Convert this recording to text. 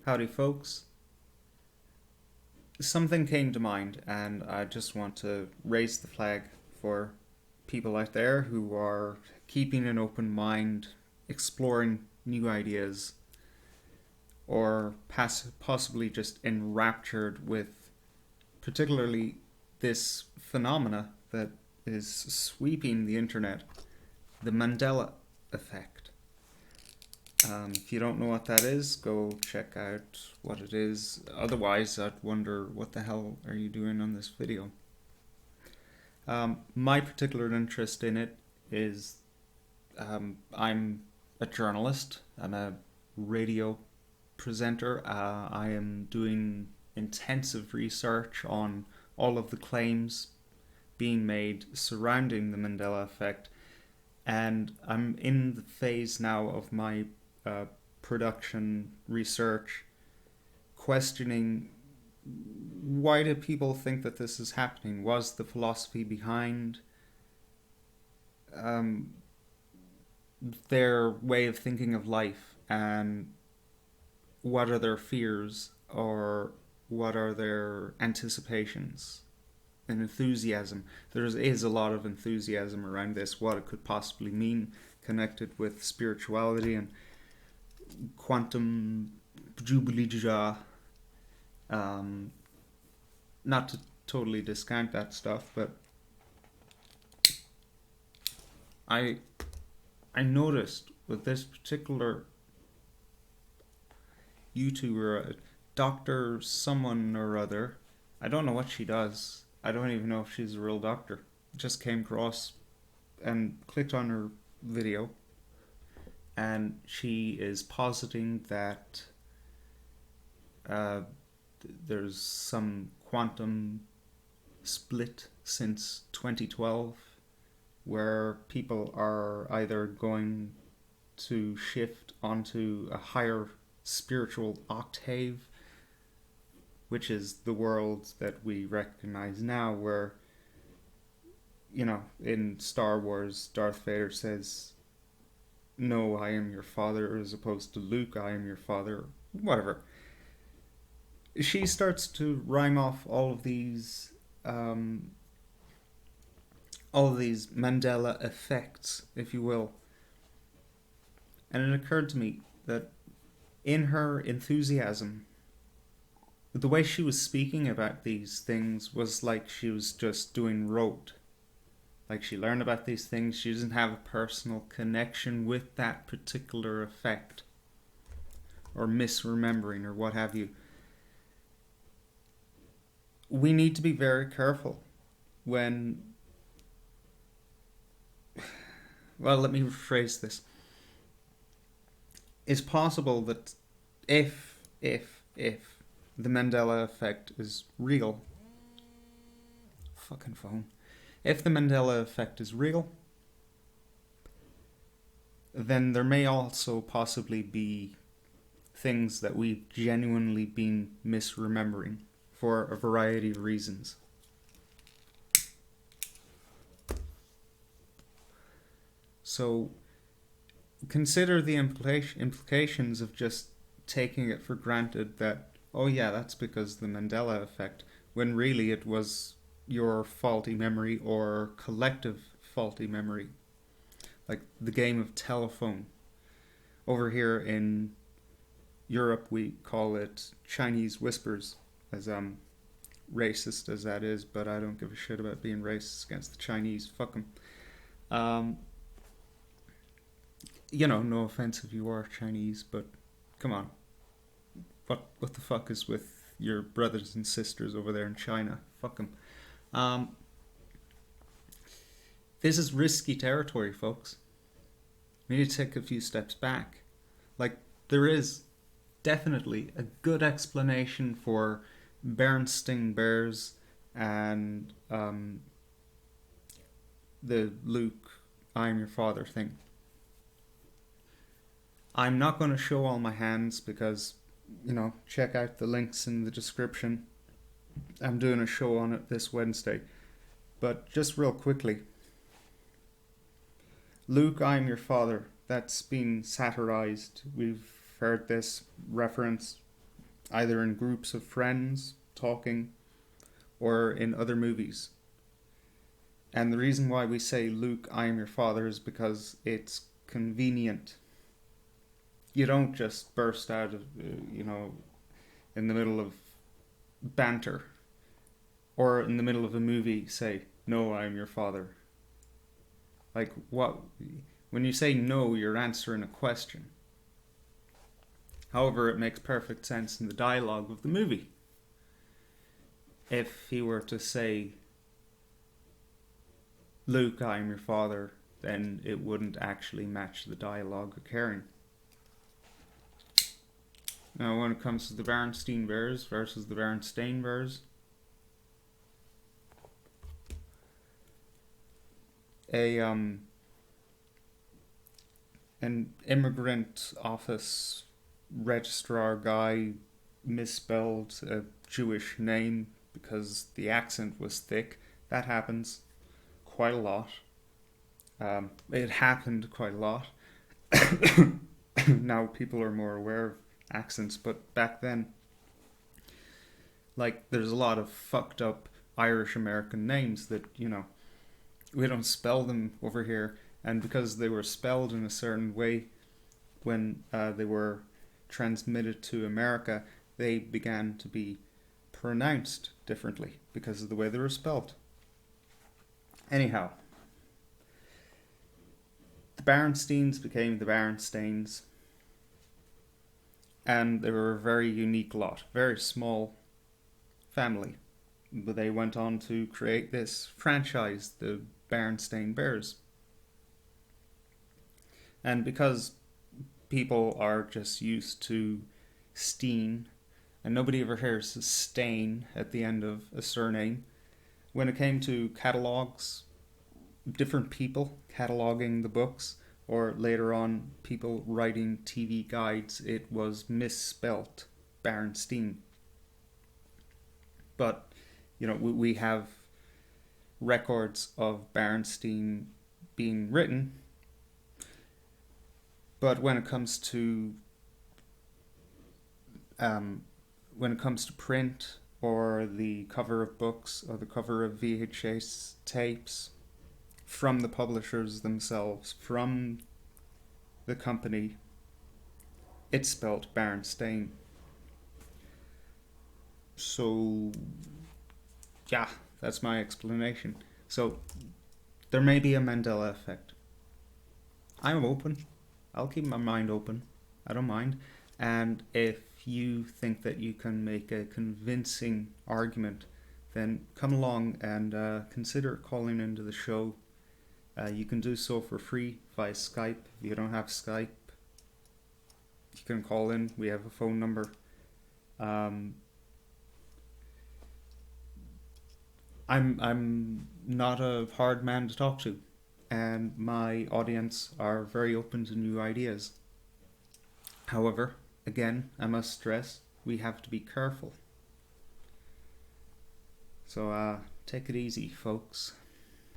Howdy, folks. Something came to mind, and I just want to raise the flag for people out there who are keeping an open mind, exploring new ideas, or possibly just enraptured with particularly this phenomena that is sweeping the internet, the Mandela effect. If you don't know what that is, go check out what it is. Otherwise, I'd wonder what the hell are you doing on this video. My particular interest in it is I'm a journalist. I'm a radio presenter. I am doing intensive research on all of the claims being made surrounding the Mandela effect, and I'm in the phase now of my production research, questioning why do people think that this is happening? Was the philosophy behind their way of thinking of life, and what are their fears, or what are their anticipations and enthusiasm? There is a lot of enthusiasm around this, what it could possibly mean, connected with spirituality and quantum jubilija. Not to totally discount that stuff, but I noticed with this particular YouTuber, Doctor someone or other, I don't know what she does. I don't even know if she's a real doctor. Just came across and clicked on her video, and she is positing that there's some quantum split since 2012 where people are either going to shift onto a higher spiritual octave, which is the world that we recognize now, where, you know, in Star Wars, Darth Vader says, "No, I am your father," as opposed to Luke, "I am your father," whatever. She starts to rhyme off all of these Mandela effects, if you will. And it occurred to me that in her enthusiasm, the way she was speaking about these things was like she was just doing rote. Like she learned about these things, she doesn't have a personal connection with that particular effect, or misremembering, or what have you. We need to be very careful when... Well, let me rephrase this. It's possible that if the Mandela effect is real... Fucking phone. If the Mandela effect is real, then there may also possibly be things that we've genuinely been misremembering for a variety of reasons. So consider the implications of just taking it for granted that, oh yeah, that's because the Mandela effect, when really it was your faulty memory or collective faulty memory. Like the game of telephone. Over here in Europe we call it Chinese whispers, as racist as that is, but I don't give a shit about being racist against the Chinese. Fuck them. You know, no offense if you are Chinese, but come on. What the fuck is with your brothers and sisters over there in China? Fuck them. This is risky territory, folks. We need to take a few steps back. Like, there is definitely a good explanation for Berenstain Bears and the Luke, "I'm your father" thing. I'm not going to show all my hands because, you know, check out the links in the description. I'm doing a show on it this Wednesday. But just real quickly, Luke, "I'm your father," that's been satirized. We've heard this reference either in groups of friends talking or in other movies. And the reason why we say, Luke, I am your father, is because it's convenient. You don't just burst out of, in the middle of banter or in the middle of a movie say, no, I am your father. Like, what? When you say no, you're answering a question. However, it makes perfect sense in the dialogue of the movie. If he were to say, Luke, I am your father, then it wouldn't actually match the dialogue occurring. Now, when it comes to the Berenstain Bears versus the Berenstain Bears, an immigrant office registrar guy misspelled a Jewish name because the accent was thick. That happens quite a lot. It happened quite a lot. Now people are more aware of accents, but back then, like, there's a lot of fucked up Irish American names that, we don't spell them over here, and because they were spelled in a certain way when they were transmitted to America, they began to be pronounced differently because of the way they were spelled. Anyhow, the Berenstains became the Berenstains, and they were a very unique lot, very small family. But they went on to create this franchise, the Berenstain Bears. And because people are just used to Steen, and nobody ever hears Stain at the end of a surname, when it came to catalogues, different people cataloguing the books, or later on people writing TV guides, it was misspelt Berenstain. But, we have records of Berenstain being written, but when it comes to print, or the cover of books, or the cover of VHS tapes, from the publishers themselves, from the company, it's spelled Berenstain. So, yeah, that's my explanation. So, there may be a Mandela effect. I'm open. I'll keep my mind open. I don't mind. And if you think that you can make a convincing argument, then come along and consider calling into the show. You can do so for free via Skype. If you don't have Skype, you can call in. We have a phone number. I'm not a hard man to talk to, and my audience are very open to new ideas. However, again, I must stress, we have to be careful. So take it easy, folks.